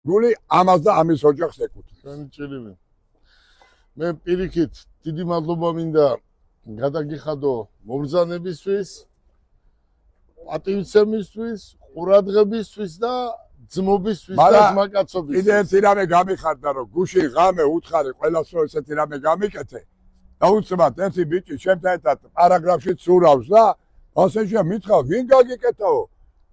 გული ამას და ამის ოჯახს ეკუთვნის. ჩვენი ჭირივი. მე პირიქით დიდი მადლობა მინდა გადაგიხადო მობრძანებისთვის, პატივცემისთვის, ყურადღებისთვის და ძმობისთვის და ძმაკაცობისთვის. კიდე ერთი რამე გამიხარდა რომ გუშინ ღამე უთხარი ყველას რომ ესეთი რამე გამიკეთე. დაუცბად ერთი ბიჭი ჩემთან ერთად პარაგრაფში ცურავს და ასეშია მითხრა ვინ გაგიკეთაო?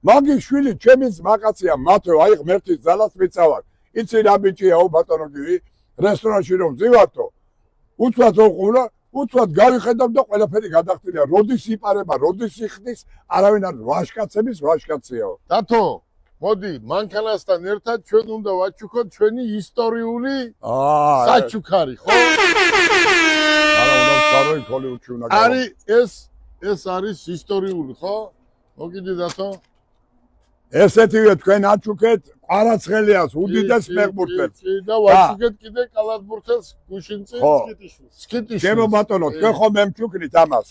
მაგის შვილი ჩემი ძმაკაცია მათო აი ღმერთის ძალას მიცავარ. იცი რა ბიჭია ო ბატონო გივი რესტორანში რომ ძივათო. უცბად ოყურა უცბად გავიხედავ და ყველაფერი გადახტილია. როდის იპარება, როდის იხდის, არავინ არ ვაშკაცების ვაშკაციაო. დათო, მოდი, მანქანასთან ერთად ჩვენ უნდა ვაჩუქოთ ჩვენი ისტორიული საჩუქარი, ხო? არა, უნდა ვწარო ჰოლივუდში უნდა გავა. არის ეს არის ისტორიული, ხო? მოგიდი დათო? ესეთივე თქვენ აჩუქეთ ყვარაცხელიას უდიდეს ფეხბურთელს. და ვაჩუქეთ კიდე კალათბურთელს გუშინწინ სკიტიშვილს. ჩემო ბატონო, თქვენ ხომ მემჩუქნით ამას.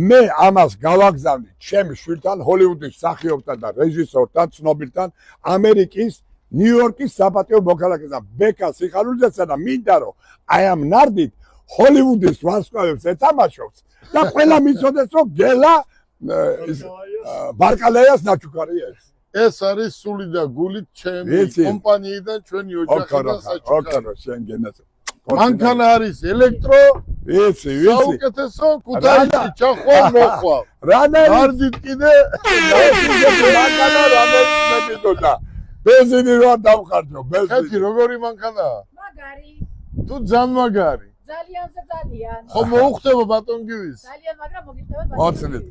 მე ამას გავაგზავნი ჩემს შვილთან, ჰოლივუდის მსახიობთან და რეჟისორთან, ცნობილთან, ამერიკის ნიუ-იორკის საპატიო მოქალაქესთან, ბეკა სიხარულიძესთან და მინდა რომ აი ამ ნარდით ჰოლივუდის ვარსკვლავებს ეთამაშობს და ყველა მიცოდეს რომ გელა ბარკალეას ნაჩუქარია ეს. ეს არის სული და გულით ჩემი კომპანიიდან ჩვენი ოჯახიდან საჩუქარი. მანქანა არის ელექტრო, საუკეთესო ქუთაისში ჩახვა მოხვა. ნარდით კიდე მანქანა რომელიც მეთქოდა. ბენზინი რა დავხარჯო, ბენზინი. ხეთი როგორი მანქანაა? მაგარი. თუ ძალიან. ძალიან. ხო მოუხდება ბატონგივის? ძალიან, მაგრამ მოგიხდება. ოცნით.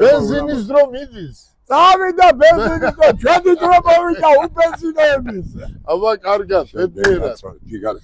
ბენზინის დრო მიდის. წავიდა ბენზინის დრო, ჩვენი დრო მოვიდა უბენზინეების. აბა კარგად, ბედნიერად. ჯიგარი.